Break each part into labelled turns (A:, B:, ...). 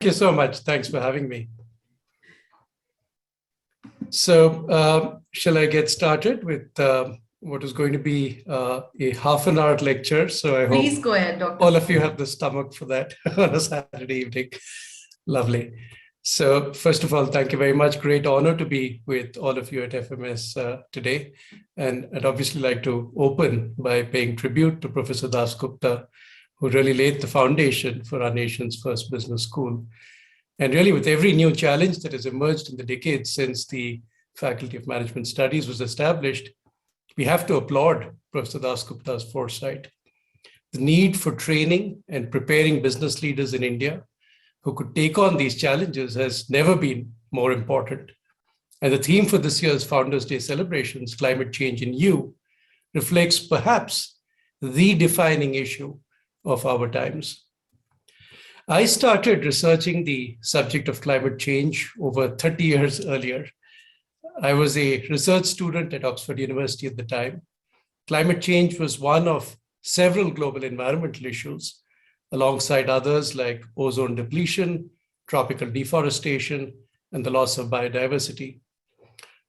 A: you so much. Thanks for having me. So shall I get started with what is going to be a half an hour lecture? So I hope
B: Please go ahead, Dr.
A: all of you have the stomach for that on a Saturday evening. Lovely. So first of all, thank you very much. Great honor to be with all of you at FMS today. And I'd obviously like to open by paying tribute to Professor Dasgupta, who really laid the foundation for our nation's first business school. And really, with every new challenge that has emerged in the decades since the Faculty of Management Studies was established, we have to applaud Professor Dasgupta's foresight. The need for training and preparing business leaders in India who could take on these challenges has never been more important. And the theme for this year's Founders' Day celebrations, Climate Change in You, reflects perhaps the defining issue of our times. I started researching the subject of climate change over 30 years earlier. I was a research student at Oxford University at the time. Climate change was one of several global environmental issues, alongside others like ozone depletion, tropical deforestation, and the loss of biodiversity.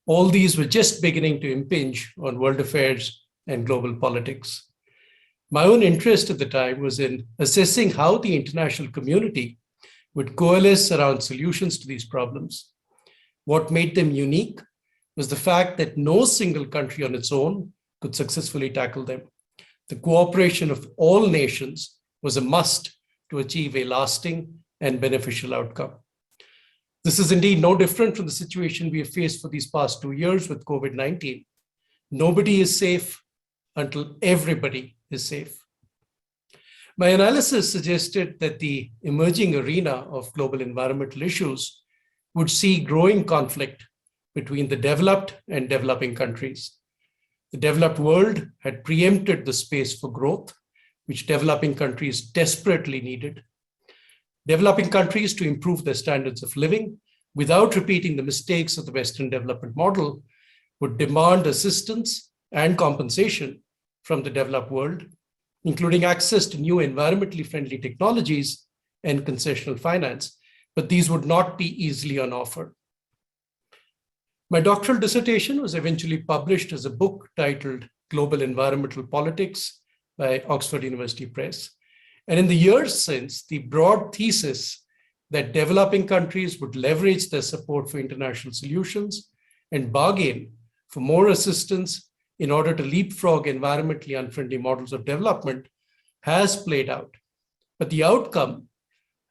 A: All these were just beginning to impinge on world affairs and global politics. My own interest at the time was in assessing how the international community would coalesce around solutions to these problems. What made them unique was the fact that no single country on its own could successfully tackle them. The cooperation of all nations was a must to achieve a lasting and beneficial outcome. This is indeed no different from the situation we have faced for these past 2 years with COVID-19. Nobody is safe until everybody is safe. My analysis suggested that the emerging arena of global environmental issues would see growing conflict between the developed and developing countries. The developed world had preempted the space for growth, which developing countries desperately needed. Developing countries, to improve their standards of living without repeating the mistakes of the Western development model, would demand assistance and compensation from the developed world, including access to new environmentally friendly technologies and concessional finance, but these would not be easily on offer. My doctoral dissertation was eventually published as a book titled Global Environmental Politics by Oxford University Press. And in the years since, the broad thesis that developing countries would leverage their support for international solutions and bargain for more assistance in order to leapfrog environmentally unfriendly models of development has played out. But the outcome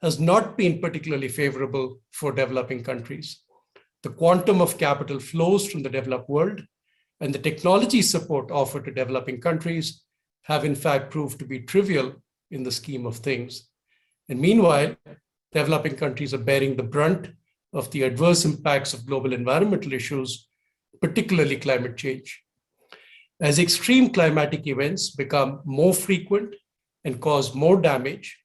A: has not been particularly favorable for developing countries. The quantum of capital flows from the developed world and the technology support offered to developing countries have in fact proved to be trivial in the scheme of things. And meanwhile, developing countries are bearing the brunt of the adverse impacts of global environmental issues, particularly climate change. As extreme climatic events become more frequent and cause more damage,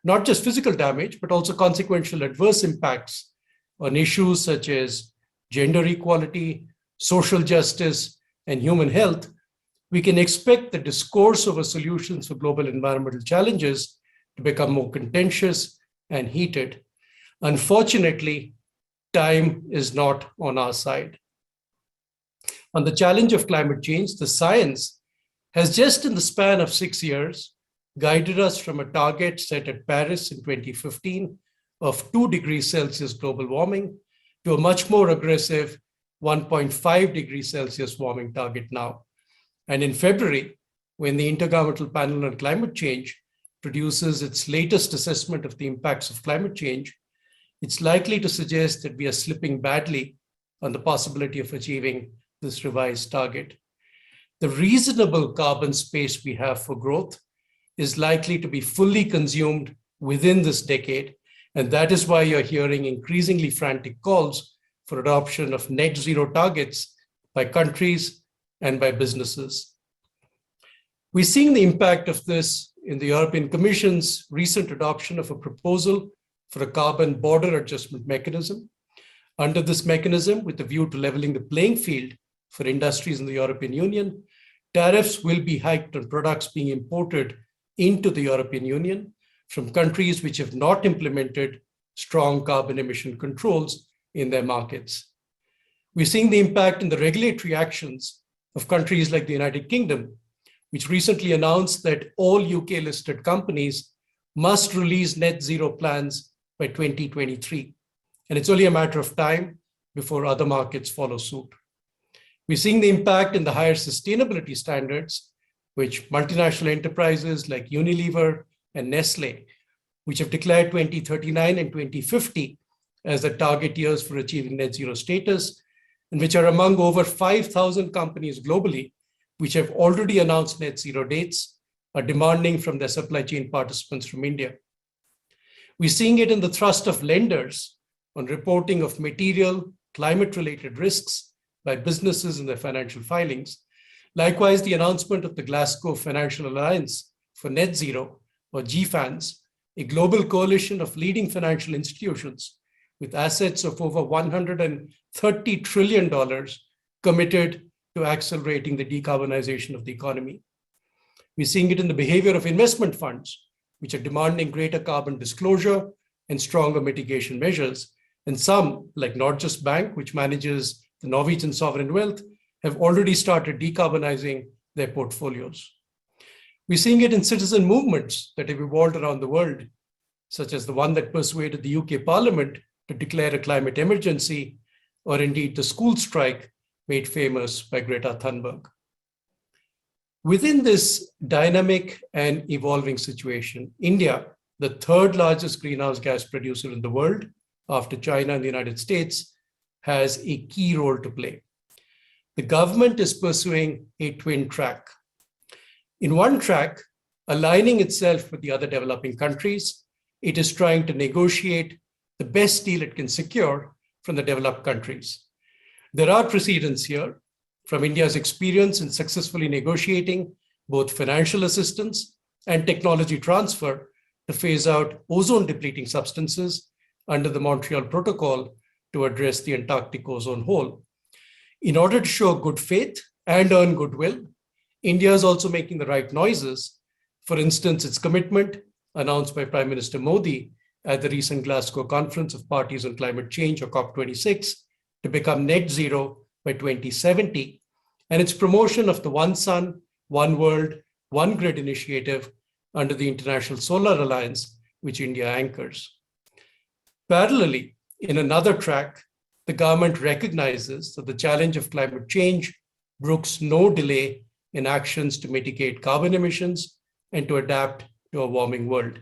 A: not just physical damage, but also consequential adverse impacts on issues such as gender equality, social justice, and human health, we can expect the discourse over solutions for global environmental challenges to become more contentious and heated. Unfortunately, time is not on our side. On the challenge of climate change, the science has just in the span of 6 years guided us from a target set at Paris in 2015 of 2 degrees Celsius global warming to a much more aggressive 1.5 degrees Celsius warming target now. And in February, when the Intergovernmental Panel on Climate Change produces its latest assessment of the impacts of climate change, it's likely to suggest that we are slipping badly on the possibility of achieving this revised target. The reasonable carbon space we have for growth is likely to be fully consumed within this decade, and that is why you're hearing increasingly frantic calls for adoption of net zero targets by countries and by businesses. We're seeing the impact of this in the European Commission's recent adoption of a proposal for a carbon border adjustment mechanism. Under this mechanism, with a view to leveling the playing field for industries in the European Union, tariffs will be hiked on products being imported into the European Union from countries which have not implemented strong carbon emission controls in their markets. We're seeing the impact in the regulatory actions of countries like the United Kingdom, which recently announced that all UK-listed companies must release net zero plans by 2023. And it's only a matter of time before other markets follow suit. We're seeing the impact in the higher sustainability standards, which multinational enterprises like Unilever and Nestle, which have declared 2039 and 2050 as the target years for achieving net zero status, and which are among over 5,000 companies globally, which have already announced net zero dates, are demanding from their supply chain participants from India. We're seeing it in the thrust of lenders on reporting of material climate-related risks by businesses in their financial filings. Likewise, the announcement of the Glasgow Financial Alliance for Net Zero, or GFANZ, a global coalition of leading financial institutions with assets of over $130 trillion committed to accelerating the decarbonization of the economy. We're seeing it in the behavior of investment funds, which are demanding greater carbon disclosure and stronger mitigation measures. And some, like Norges Bank, which manages the Norwegian sovereign wealth, have already started decarbonizing their portfolios. We're seeing it in citizen movements that have evolved around the world, such as the one that persuaded the UK Parliament to declare a climate emergency, or indeed the school strike made famous by Greta Thunberg. Within this dynamic and evolving situation, India, the third largest greenhouse gas producer in the world, after China and the United States, has a key role to play. The government is pursuing a twin track. In one track, aligning itself with the other developing countries, it is trying to negotiate the best deal it can secure from the developed countries. There are precedents here from India's experience in successfully negotiating both financial assistance and technology transfer to phase out ozone-depleting substances under the Montreal Protocol to address the Antarctic ozone hole. In order to show good faith and earn goodwill, India is also making the right noises. For instance, its commitment announced by Prime Minister Modi at the recent Glasgow Conference of Parties on Climate Change, or COP26, to become net zero by 2070, and its promotion of the One Sun, One World, One Grid initiative under the International Solar Alliance, which India anchors. Parallelly, in another track, the government recognizes that the challenge of climate change brooks no delay in actions to mitigate carbon emissions and to adapt to a warming world.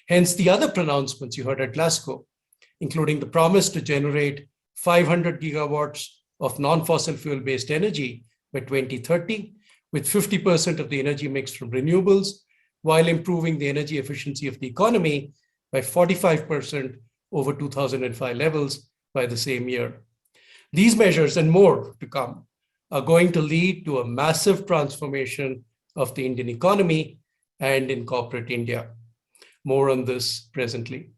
A: Hence, the other pronouncements you heard at Glasgow, including the promise to generate 500 gigawatts of non-fossil fuel-based energy by 2030, with 50% of the energy mix from renewables, while improving the energy efficiency of the economy by 45% over 2005 levels by the same year. These measures and more to come are going to lead to a massive transformation of the Indian economy and in corporate India. More on this presently.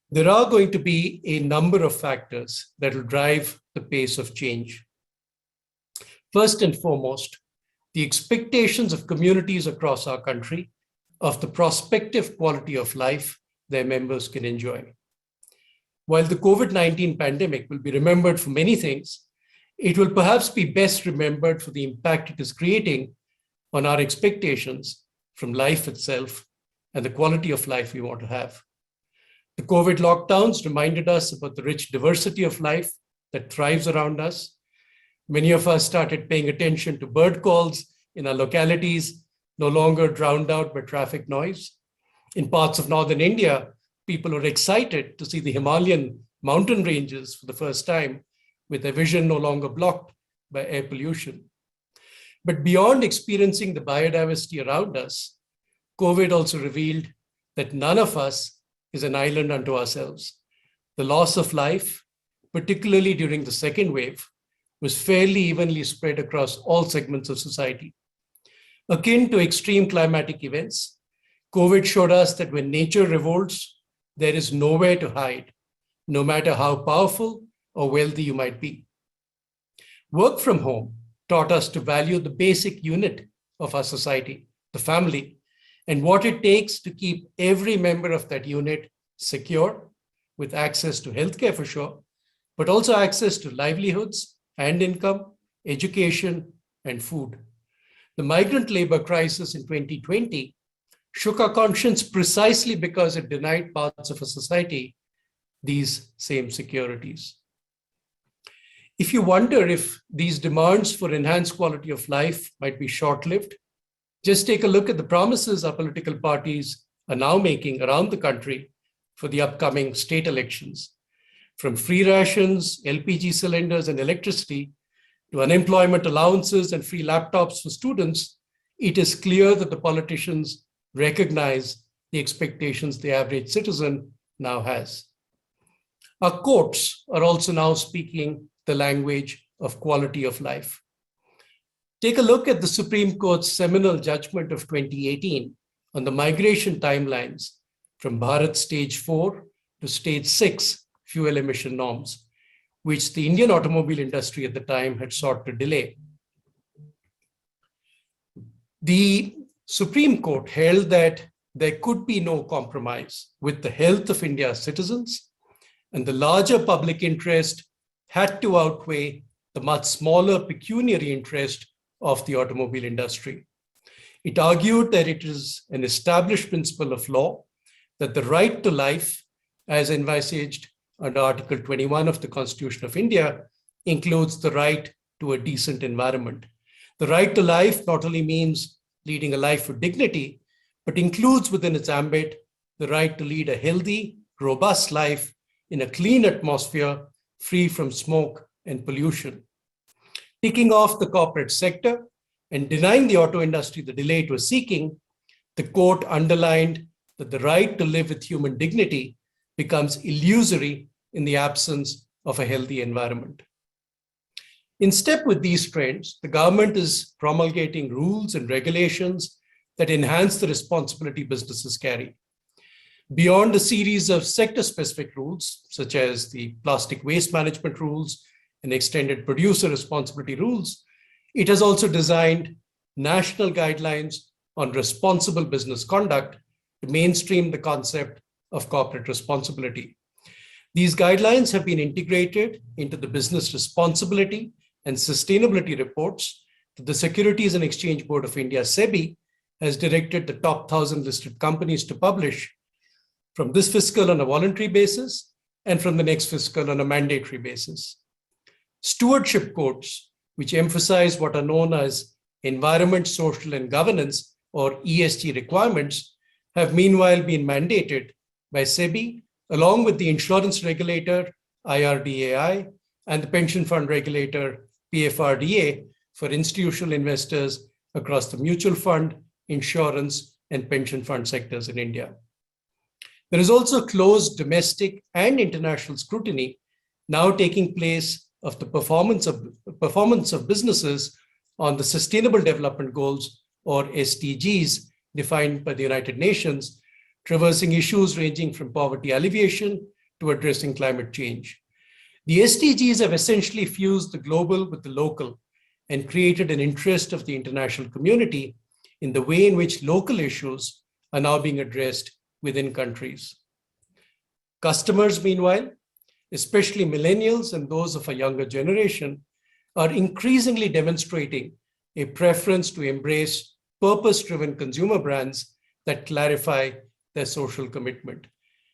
A: There are going to be a number of factors that will drive the pace of change. First and foremost, the expectations of communities across our country of the prospective quality of life their members can enjoy. While the COVID-19 pandemic will be remembered for many things, it will perhaps be best remembered for the impact it is creating on our expectations from life itself and the quality of life we want to have. The COVID lockdowns reminded us about the rich diversity of life that thrives around us. Many of us started paying attention to bird calls in our localities, no longer drowned out by traffic noise. In parts of northern India, people were excited to see the Himalayan mountain ranges for the first time, with their vision no longer blocked by air pollution. But beyond experiencing the biodiversity around us, COVID also revealed that none of us is an island unto ourselves. The loss of life, particularly during the second wave, was fairly evenly spread across all segments of society. Akin to extreme climatic events, COVID showed us that when nature revolts, there is nowhere to hide, no matter how powerful or wealthy you might be. Work from home taught us to value the basic unit of our society, the family, and what it takes to keep every member of that unit secure, with access to healthcare for sure, but also access to livelihoods and income, education, and food. The migrant labor crisis in 2020 shook our conscience precisely because it denied parts of a society these same securities. If you wonder if these demands for enhanced quality of life might be short-lived, just take a look at the promises our political parties are now making around the country for the upcoming state elections. From free rations, LPG cylinders, and electricity to unemployment allowances and free laptops for students, it is clear that the politicians recognize the expectations the average citizen now has. Our courts are also now speaking the language of quality of life. Take a look at the Supreme Court's seminal judgment of 2018 on the migration timelines from Bharat Stage 4 to Stage 6 fuel emission norms, which the Indian automobile industry at the time had sought to delay. The Supreme Court held that there could be no compromise with the health of India's citizens, and the larger public interest had to outweigh the much smaller pecuniary interest of the automobile industry. It argued that it is an established principle of law that the right to life, as envisaged under Article 21 of the Constitution of India, includes the right to a decent environment. The right to life not only means leading a life with dignity, but includes within its ambit the right to lead a healthy, robust life in a clean atmosphere, free from smoke and pollution. Ticking off the corporate sector and denying the auto industry the delay it was seeking, the court underlined that the right to live with human dignity becomes illusory in the absence of a healthy environment. In step with these trends, the government is promulgating rules and regulations that enhance the responsibility businesses carry. Beyond a series of sector-specific rules, such as the plastic waste management rules and extended producer responsibility rules, it has also designed national guidelines on responsible business conduct to mainstream the concept of corporate responsibility. These guidelines have been integrated into the business responsibility and sustainability reports that the Securities and Exchange Board of India, SEBI, has directed the top 1,000 listed companies to publish from this fiscal on a voluntary basis and from the next fiscal on a mandatory basis. Stewardship codes, which emphasize what are known as environment, social, and governance, or ESG requirements, have meanwhile been mandated by SEBI, along with the insurance regulator, IRDAI, and the pension fund regulator, PFRDA, for institutional investors across the mutual fund, insurance, and pension fund sectors in India. There is also close domestic and international scrutiny now taking place of the performance of businesses on the Sustainable Development Goals, or SDGs, defined by the United Nations, traversing issues ranging from poverty alleviation to addressing climate change. The SDGs have essentially fused the global with the local and created an interest of the international community in the way in which local issues are now being addressed within countries. Customers, meanwhile, especially millennials and those of a younger generation, are increasingly demonstrating a preference to embrace purpose-driven consumer brands that clarify their social commitment.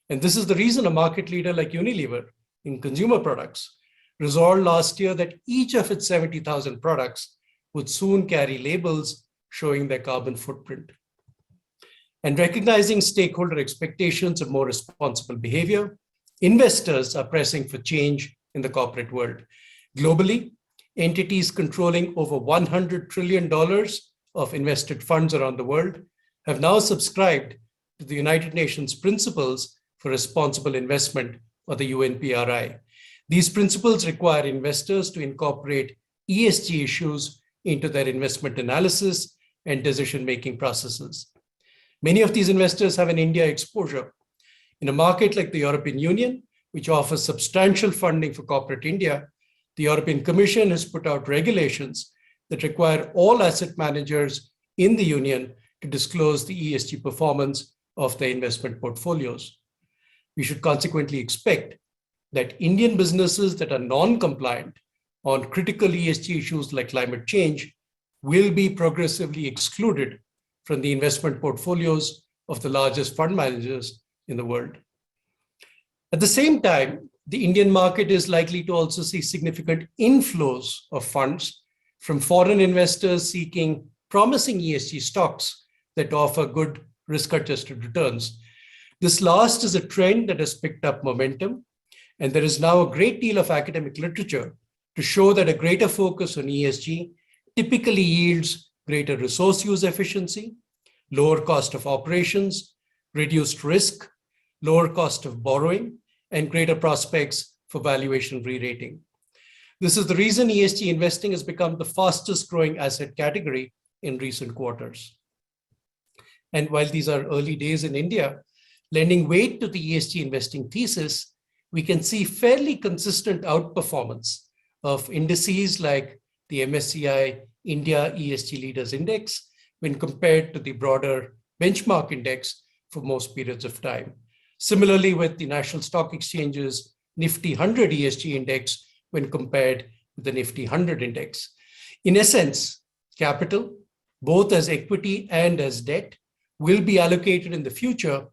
A: And this is the reason a market leader like Unilever in consumer products resolved last year that each of its 70,000 products would soon carry labels showing their carbon footprint. And recognizing stakeholder expectations of more responsible behavior, investors are pressing for change in the corporate world. Globally, entities controlling over $100 trillion of invested funds around the world have now subscribed to the United Nations Principles for Responsible Investment, or the UNPRI. These principles require investors to incorporate ESG issues into their investment analysis and decision-making processes. Many of these investors have an India exposure. In a market like the European Union, which offers substantial funding for corporate India, the European Commission has put out regulations that require all asset managers in the Union to disclose the ESG performance of their investment portfolios. we should consequently expect that Indian businesses that are non-compliant on critical ESG issues like climate change will be progressively excluded from the investment portfolios of the largest fund managers in the world. At the same time, the Indian market is likely to also see significant inflows of funds from foreign investors seeking promising ESG stocks that offer good risk-adjusted returns. This last is a trend that has picked up momentum, and there is now a great deal of academic literature to show that a greater focus on ESG typically yields greater resource use efficiency, lower cost of operations, reduced risk, lower cost of borrowing, and greater prospects for valuation re-rating. This is the reason ESG investing has become the fastest growing asset category in recent quarters. And while these are early days in India, lending weight to the ESG investing thesis, we can see fairly consistent outperformance of indices like the MSCI India ESG Leaders Index when compared to the broader benchmark index for most periods of time. Similarly, with the National Stock Exchange's Nifty 100 ESG index when compared with the Nifty 100 index. In essence, capital, both as equity and as debt, will be allocated in the future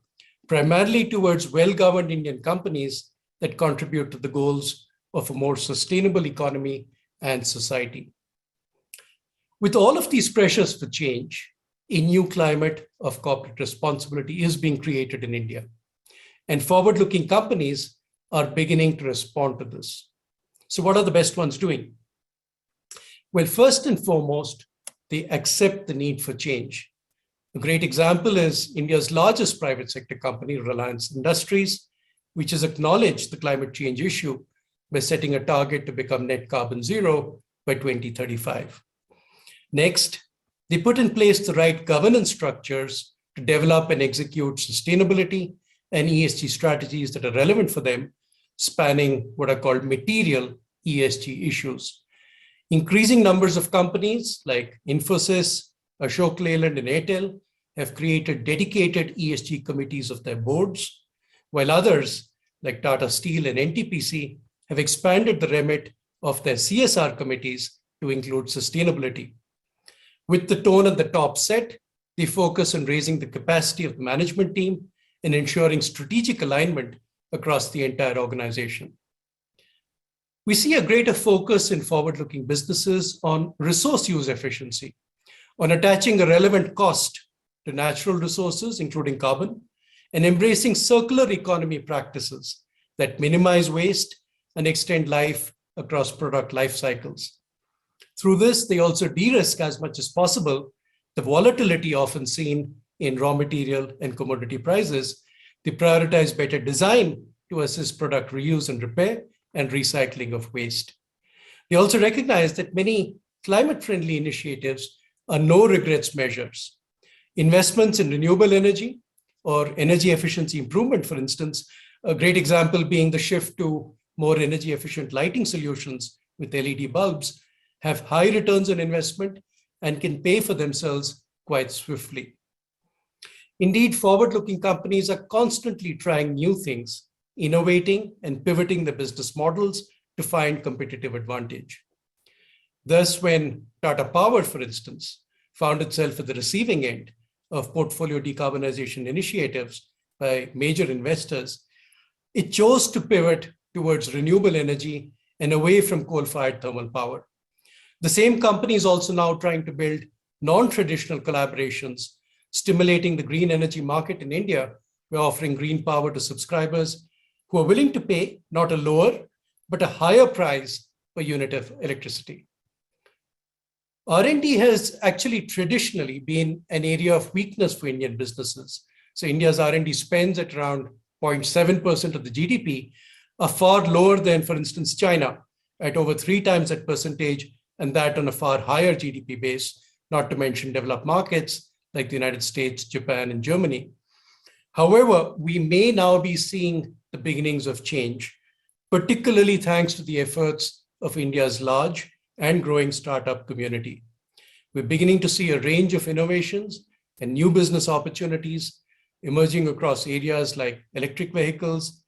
A: primarily towards well-governed Indian companies that contribute to the goals of a more sustainable economy and society. With all of these pressures for change, a new climate of corporate responsibility is being created in India, and forward-looking companies are beginning to respond to this. So what are the best ones doing? Well, first and foremost, they accept the need for change. A great example is India's largest private sector company, Reliance Industries, which has acknowledged the climate change issue by setting a target to become net carbon zero by 2035. Next, they put in place the right governance structures to develop and execute sustainability and ESG strategies that are relevant for them, spanning what are called material ESG issues. Increasing numbers of companies like Infosys, Ashok Leyland, and Airtel have created dedicated ESG committees of their boards, while others like Tata Steel and NTPC have expanded the remit of their CSR committees to include sustainability. With the tone at the top set, they focus on raising the capacity of the management team and ensuring strategic alignment across the entire organization. We see a greater focus in forward-looking businesses on resource use efficiency, on attaching a relevant cost to natural resources, including carbon, and embracing circular economy practices that minimize waste and extend life across product life cycles. Through this, they also de-risk as much as possible the volatility often seen in raw material and commodity prices. They prioritize better design to assist product reuse and repair and recycling of waste. They also recognize that many climate-friendly initiatives are no-regrets measures. Investments in renewable energy or energy efficiency improvement, for instance, a great example being the shift to more energy-efficient lighting solutions with LED bulbs, have high returns on investment and can pay for themselves quite swiftly. Indeed, forward-looking companies are constantly trying new things, innovating and pivoting their business models to find competitive advantage. Thus, when Tata Power, for instance, found itself at the receiving end of portfolio decarbonization initiatives by major investors, it chose to pivot towards renewable energy and away from coal-fired thermal power. The same company is also now trying to build non-traditional collaborations, stimulating the green energy market in India by offering green power to subscribers who are willing to pay not a lower, but a higher price per unit of electricity. R&D has actually traditionally been an area of weakness for Indian businesses. So India's R&D spends at around 0.7% of the GDP are far lower than, for instance, China at over 3 times that percentage, and that on a far higher GDP base, not to mention developed markets like the United States, Japan, and Germany. However, we may now be seeing the beginnings of change, particularly thanks to the efforts of India's large and growing startup community. We're beginning to see a range of innovations and new business opportunities emerging across areas like electric vehicles,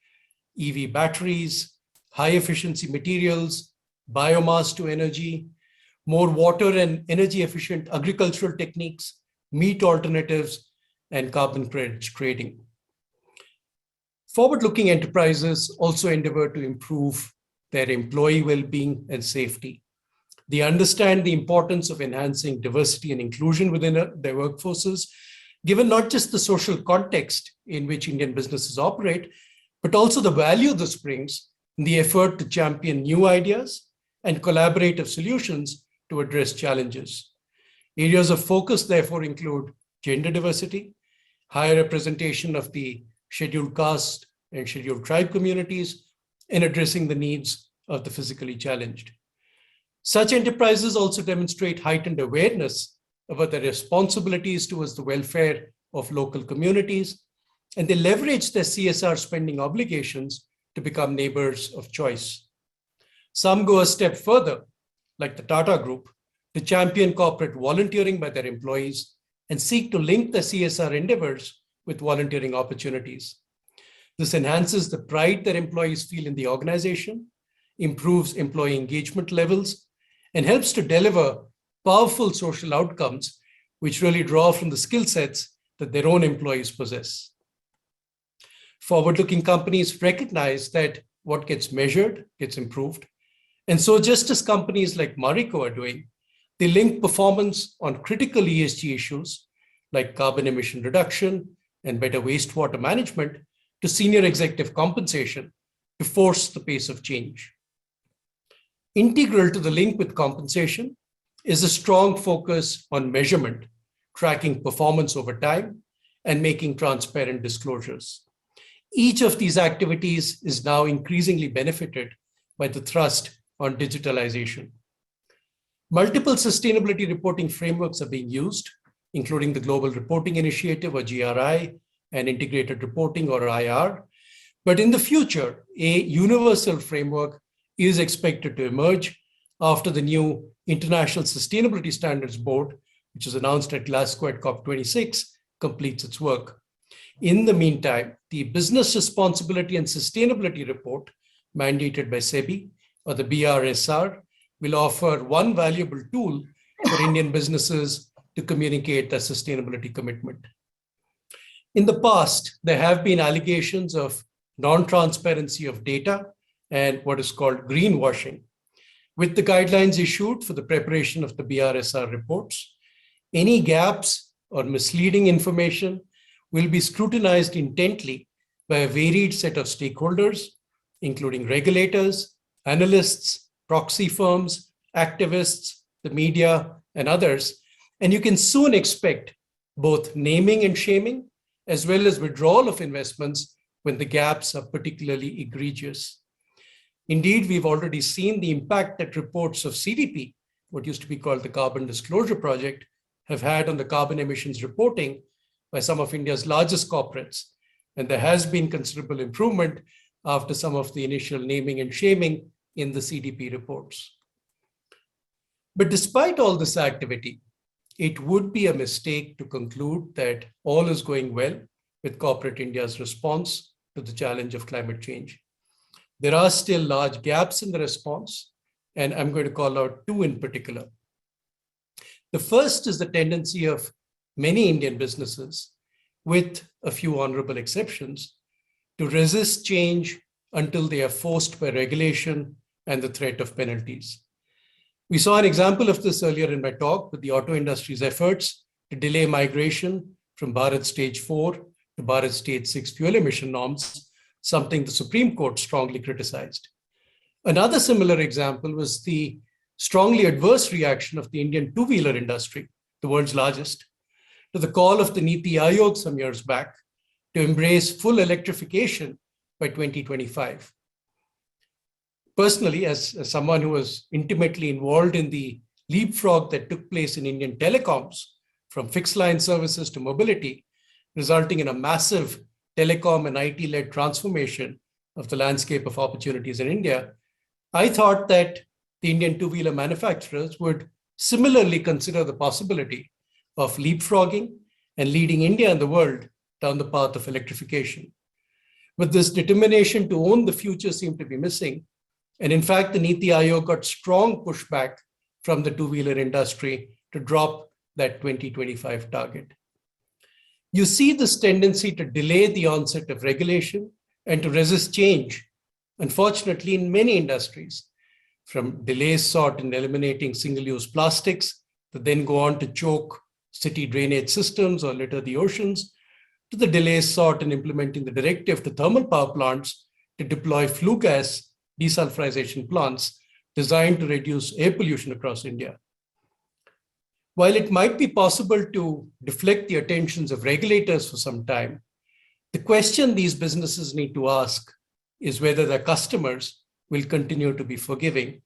A: EV batteries, high efficiency materials, biomass to energy, more water and energy efficient agricultural techniques, meat alternatives, and carbon credits trading. Forward-looking enterprises also endeavor to improve their employee well-being and safety. They understand the importance of enhancing diversity and inclusion within their workforces, given not just the social context in which Indian businesses operate, but also the value this brings in the effort to champion new ideas and collaborative solutions to address challenges. Areas of focus, therefore, include gender diversity, higher representation of the scheduled caste and scheduled tribe communities, and addressing the needs of the physically challenged. Such enterprises also demonstrate heightened awareness about their responsibilities towards the welfare of local communities, and they leverage their CSR spending obligations to become neighbors of choice. Some go a step further, like the Tata Group, to champion corporate volunteering by their employees and seek to link their CSR endeavors with volunteering opportunities. This enhances the pride that employees feel in the organization, improves employee engagement levels, and helps to deliver powerful social outcomes which really draw from the skill sets that their own employees possess. Forward-looking companies recognize that what gets measured gets improved. And so just as companies like Marico are doing, they link performance on critical ESG issues like carbon emission reduction and better wastewater management to senior executive compensation to force the pace of change. Integral to the link with compensation is a strong focus on measurement, tracking performance over time, and making transparent disclosures. Each of these activities is now increasingly benefited by the thrust on digitalization. Multiple sustainability reporting frameworks are being used, including the Global Reporting Initiative, or GRI, and Integrated Reporting, or IR. But in the future, a universal framework is expected to emerge after the new International Sustainability Standards Board, which was announced at Glasgow at COP26, completes its work. In the meantime, the Business Responsibility and Sustainability Report, mandated by SEBI, or the BRSR, will offer one valuable tool for Indian businesses to communicate their sustainability commitment. In the past, there have been allegations of non-transparency of data and what is called greenwashing. With the guidelines issued for the preparation of the BRSR reports, any gaps or misleading information will be scrutinized intently by a varied set of stakeholders, including regulators, analysts, proxy firms, activists, the media, and others. And you can soon expect both naming and shaming, as well as withdrawal of investments when the gaps are particularly egregious. Indeed, we've already seen the impact that reports of CDP, what used to be called the Carbon Disclosure Project, have had on the carbon emissions reporting by some of India's largest corporates. And there has been considerable improvement after some of the initial naming and shaming in the CDP reports. But despite all this activity, it would be a mistake to conclude that all is going well with corporate India's response to the challenge of climate change. There are still large gaps in the response, and I'm going to call out two in particular. The first is the tendency of many Indian businesses, with a few honorable exceptions, to resist change until they are forced by regulation and the threat of penalties. We saw an example of this earlier in my talk with the auto industry's efforts to delay migration from Bharat Stage 4 to Bharat Stage 6 fuel emission norms, something the Supreme Court strongly criticized. Another similar example was the strongly adverse reaction of the Indian two-wheeler industry, the world's largest, to the call of the Niti Aayog some years back to embrace full electrification by 2025. Personally, as someone who was intimately involved in the leapfrog that took place in Indian telecoms, from fixed line services to mobility, resulting in a massive telecom and IT-led transformation of the landscape of opportunities in India, I thought that the Indian two-wheeler manufacturers would similarly consider the possibility of leapfrogging and leading India and the world down the path of electrification. But this determination to own the future seemed to be missing. And in fact, the Niti Aayog got strong pushback from the two-wheeler industry to drop that 2025 target. You see this tendency to delay the onset of regulation and to resist change, unfortunately, in many industries, from delays sought in eliminating single-use plastics that then go on to choke city drainage systems or litter the oceans, to the delays sought in implementing the directive to thermal power plants to deploy flue gas desulfurization plants designed to reduce air pollution across India. While it might be possible to deflect the attentions of regulators for some time, the question these businesses need to ask is whether their customers will continue to be forgiving.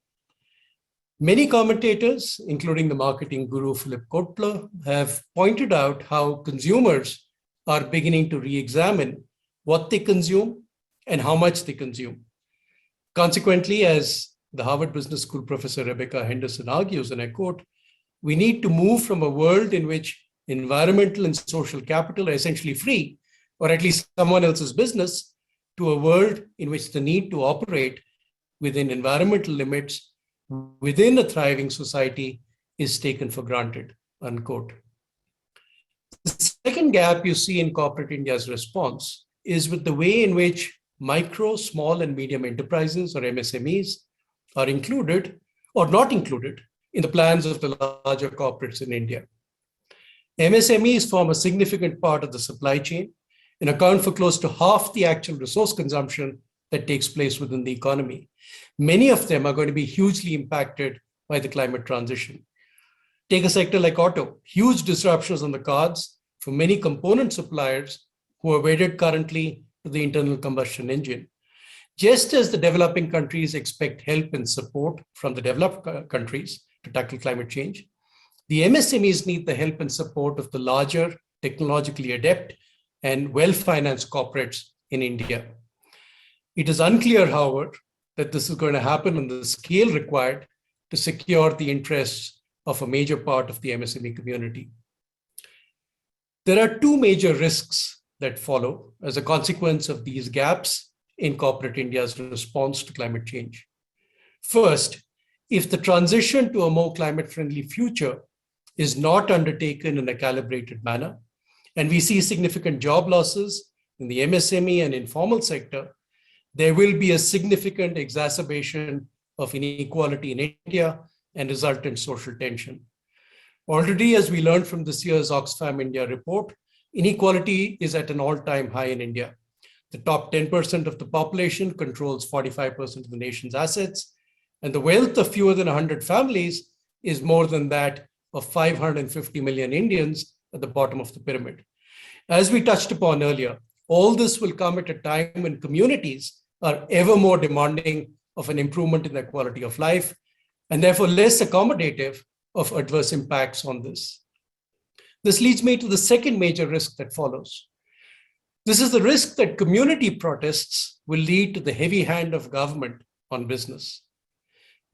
A: Many commentators, including the marketing guru Philip Kotler, have pointed out how consumers are beginning to re-examine what they consume and how much they consume. Consequently, as the Harvard Business School professor Rebecca Henderson argues, and I quote, "We need to move from a world in which environmental and social capital are essentially free, or at least someone else's business, to a world in which the need to operate within environmental limits within a thriving society is taken for granted," unquote. The second gap you see in corporate India's response is with the way in which micro, small, and medium enterprises, or MSMEs, are included or not included in the plans of the larger corporates in India. MSMEs form a significant part of the supply chain and account for close to half the actual resource consumption that takes place within the economy. Many of them are going to be hugely impacted by the climate transition. Take a sector like auto, huge disruptions on the cards for many component suppliers who are wedded currently to the internal combustion engine. Just as the developing countries expect help and support from the developed countries to tackle climate change, the MSMEs need the help and support of the larger, technologically adept and well-financed corporates in India. It is unclear, however, that this is going to happen on the scale required to secure the interests of a major part of the MSME community. There are two major risks that follow as a consequence of these gaps in corporate India's response to climate change. First, if the transition to a more climate-friendly future is not undertaken in a calibrated manner, and we see significant job losses in the MSME and informal sector, there will be a significant exacerbation of inequality in India and resultant social tension. Already, as we learned from this year's Oxfam India report, inequality is at an all-time high in India. The top 10% of the population controls 45% of the nation's assets, and the wealth of fewer than 100 families is more than that of 550 million Indians at the bottom of the pyramid. As we touched upon earlier, all this will come at a time when communities are ever more demanding of an improvement in their quality of life, and therefore less accommodative of adverse impacts on this. This leads me to the second major risk that follows. This is the risk that community protests will lead to the heavy hand of government on business.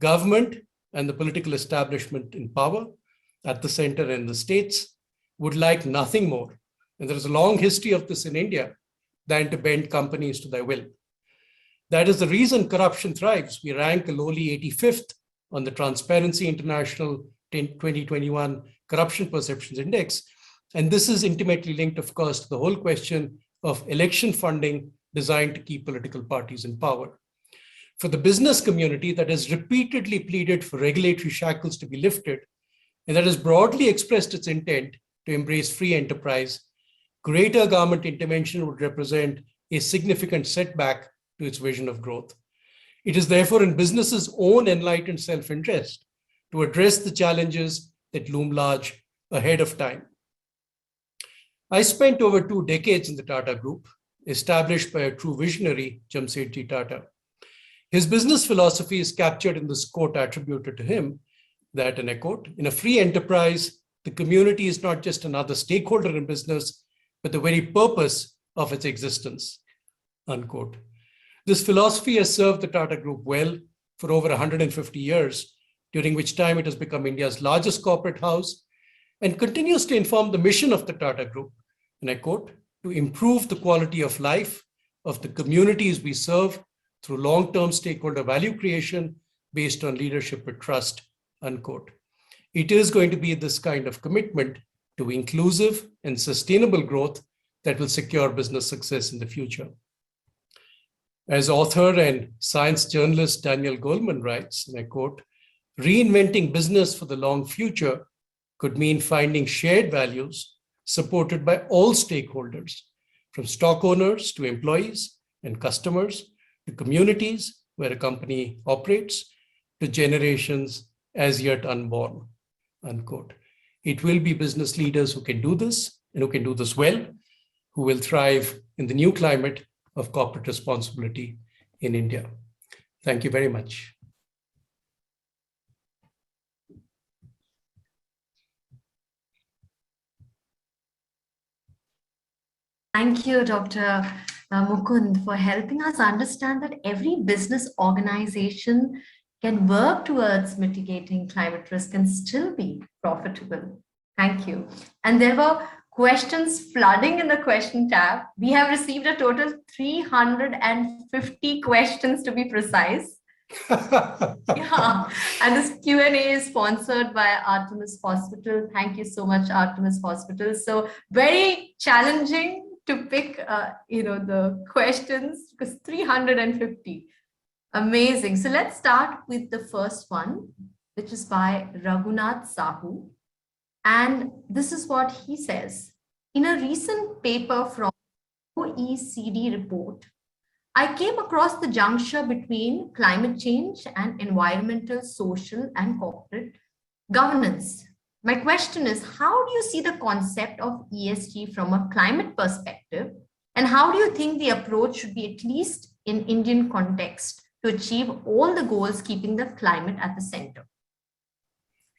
A: Government and the political establishment in power at the center and the states would like nothing more, and there is a long history of this in India, than to bend companies to their will. That is the reason corruption thrives. We rank a lowly 85th on the Transparency International 2021 Corruption Perceptions Index. And this is intimately linked, of course, to the whole question of election funding designed to keep political parties in power. For the business community that has repeatedly pleaded for regulatory shackles to be lifted, and that has broadly expressed its intent to embrace free enterprise, greater government intervention would represent a significant setback to its vision of growth. It is therefore in business's own enlightened self-interest to address the challenges that loom large ahead of time. I spent over 2 decades in the Tata Group, established by a true visionary, Jamsetji Tata. His business philosophy is captured in this quote attributed to him that, and I quote, "In a free enterprise, the community is not just another stakeholder in business, but the very purpose of its existence," unquote. This philosophy has served the Tata Group well for over 150 years, during which time it has become India's largest corporate house and continues to inform the mission of the Tata Group. And I quote, to improve the quality of life of the communities we serve through long-term stakeholder value creation based on leadership with trust, unquote. It is going to be this kind of commitment to inclusive and sustainable growth that will secure business success in the future. As author and science journalist Daniel Goleman writes, and I quote, "Reinventing business for the long future could mean finding shared values supported by all stakeholders, from stock owners to employees and customers, to communities where a company operates, to generations as yet unborn," unquote. It will be business leaders who can do this and who can do this well, who will thrive in the new climate of corporate responsibility in India. Thank you very much.
B: Thank you, Dr. Mukund, for helping us understand that every business organization can work towards mitigating climate risk and still be profitable. Thank you. And there were questions flooding in the question tab. We have received a total 350 questions to be precise. Yeah, and this Q&A is sponsored by Artemis Hospital. Thank you so much, Artemis Hospital. So very challenging to pick, the questions, because 350. Amazing. So let's start with the first one, which is by Raghunath Sahu. And this is what he says. In a recent paper from OECD report, I came across the juncture between climate change and environmental, social, and corporate governance. My question is, how do you see the concept of ESG from a climate perspective? And how do you think the approach should be, at least in Indian context, to achieve all the goals, keeping the climate at the center?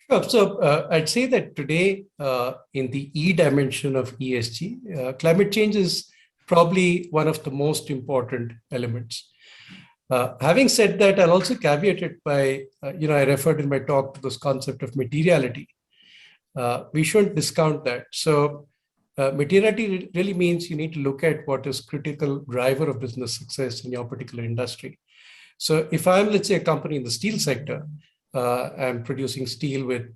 A: Sure. So I'd say that today, in the E dimension of ESG, climate change is probably one of the most important elements. Having said that, I'll also caveat it by, I referred in my talk to this concept of materiality. We shouldn't discount that. So materiality really means you need to look at what is critical driver of business success in your particular industry. So if I'm, let's say, a company in the steel sector, I'm producing steel with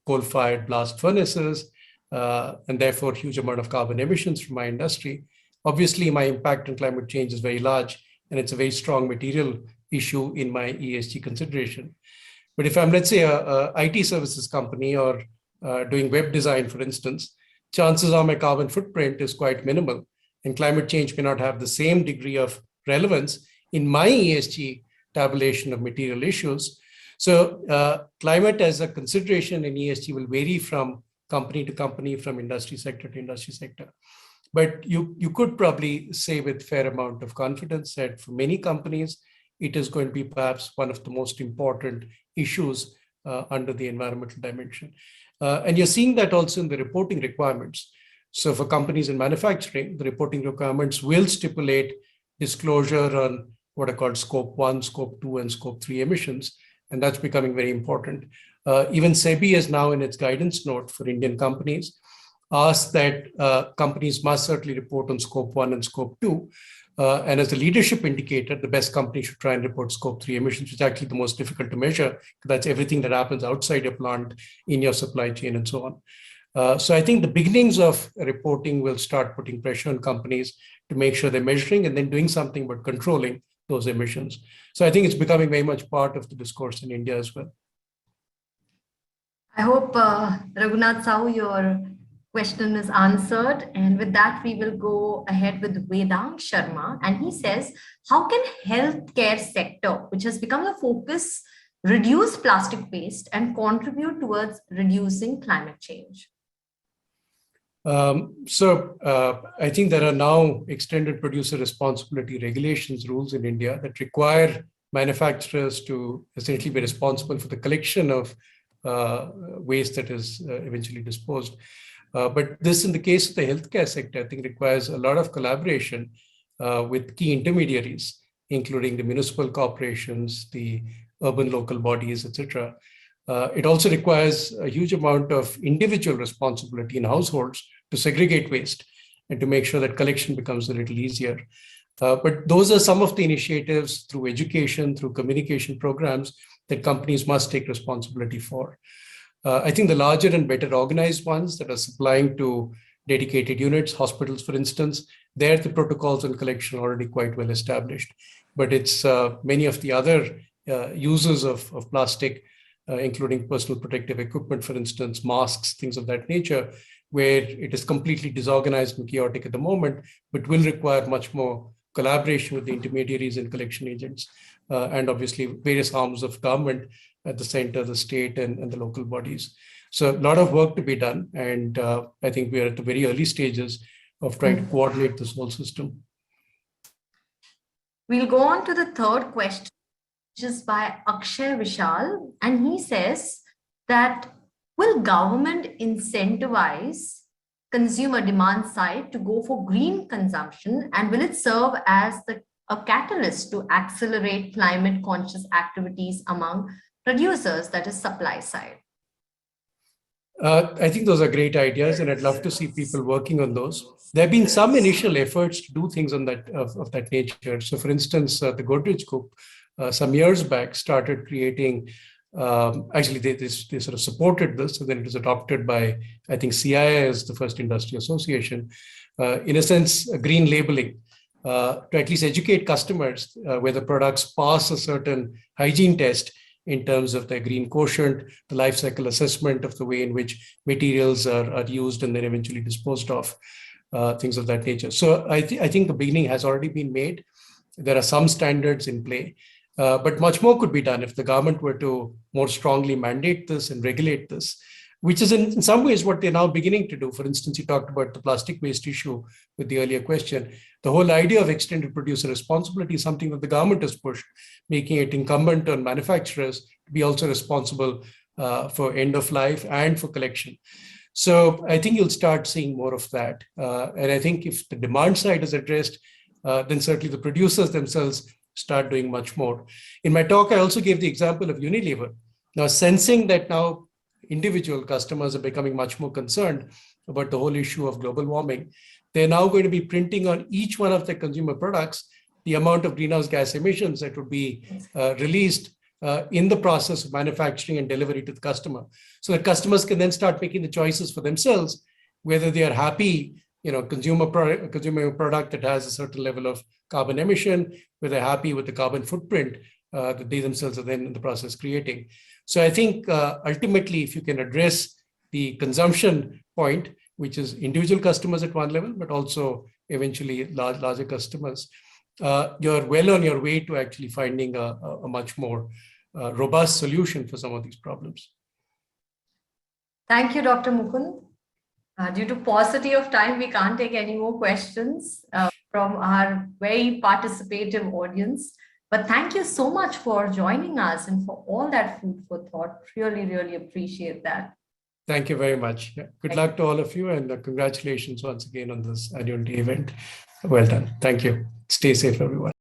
A: coal-fired blast furnaces, and therefore huge amount of carbon emissions from my industry. Obviously, my impact on climate change is very large, and it's a very strong material issue in my ESG consideration. But if I'm, let's say, a IT services company or doing web design, for instance, chances are my carbon footprint is quite minimal, and climate change may not have the same degree of relevance in my ESG tabulation of material issues. So climate as a consideration in ESG will vary from company to company, from industry sector to industry sector. But you could probably say with fair amount of confidence that for many companies, it is going to be perhaps one of the most important issues under the environmental dimension. And you're seeing that also in the reporting requirements. So for companies in manufacturing, the reporting requirements will stipulate disclosure on what are called scope 1, scope 2, and scope 3 emissions. And that's becoming very important. Even SEBI is now in its guidance note for Indian companies asked that companies must certainly report on scope 1 and scope 2. And as a leadership indicator, the best company should try and report scope 3 emissions, which is actually the most difficult to measure. That's everything that happens outside your plant, in your supply chain, and so on. So I think the beginnings of reporting will start putting pressure on companies to make sure they're measuring and then doing something about controlling those emissions. So I think it's becoming very much part of the discourse in India as well.
B: I hope, Raghunath Sahu, your question is answered. And with that, we will go ahead with Vedang Sharma. And he says, how can healthcare sector, which has become the focus, reduce plastic waste and contribute towards reducing climate change?
A: I think there are now extended producer responsibility regulations, rules in India that require manufacturers to essentially be responsible for the collection of waste that is eventually disposed. But this, in the case of the healthcare sector, I think requires a lot of collaboration with key intermediaries, including the municipal corporations, the urban local bodies, etc. It also requires a huge amount of individual responsibility in households to segregate waste. and to make sure that collection becomes a little easier. But those are some of the initiatives through education, through communication programs that companies must take responsibility for. I think the larger and better organized ones that are supplying to dedicated units, hospitals, for instance, there the protocols on collection are already quite well established. But it's many of the other users of plastic, including personal protective equipment, for instance, masks, things of that nature, where it is completely disorganized and chaotic at the moment, but will require much more collaboration with the intermediaries and collection agents, and obviously various arms of government at the center, the state, and the local bodies. So a lot of work to be done. And I think we are at the very early stages of trying to coordinate this whole system.
B: We'll go on to the third question, which is by Akshay Vishal. And he says that, will government incentivize consumer demand side to go for green consumption, and will it serve as a catalyst to accelerate climate conscious activities among producers, that is supply side?
A: I think those are great ideas, and I'd love to see people working on those. There have been some initial efforts to do things on that of that nature. So, for instance, the Godrej Group some years back started creating. Actually, they sort of supported this, and then it was adopted by, I think, CIA as the first industry association. In a sense, green labeling to at least educate customers where the products pass a certain hygiene test in terms of their green quotient, the life cycle assessment of the way in which materials are used and then eventually disposed of, things of that nature. So I think the beginning has already been made. There are some standards in play, but much more could be done if the government were to more strongly mandate this and regulate this, which is in some ways what they're now beginning to do. For instance, you talked about the plastic waste issue with the earlier question. The whole idea of extended producer responsibility is something that the government has pushed, making it incumbent on manufacturers to be also responsible for end of life and for collection. So I think you'll start seeing more of that. And I think if the demand side is addressed, then certainly the producers themselves start doing much more. In my talk, I also gave the example of Unilever. Now, sensing that now individual customers are becoming much more concerned about the whole issue of global warming, they're now going to be printing on each one of their consumer products the amount of greenhouse gas emissions that would be released in the process of manufacturing and delivery to the customer, so that customers can then start making the choices for themselves, whether they are happy, consumer product that has a certain level of carbon emission, whether they're happy with the carbon footprint that they themselves are then in the process creating. So I think ultimately, if you can address the consumption point, which is individual customers at one level, but also eventually larger customers, you're well on your way to actually finding a much more robust solution for some of these problems.
B: Thank you, Dr. Mukund. Due to paucity of time, we can't take any more questions from our very participative audience. But thank you so much for joining us and for all that food for thought. Really, really appreciate that.
A: Thank you very much. Yeah. Good luck to all of you, and congratulations once again on this annual day event. Well done. Thank you. Stay safe, everyone.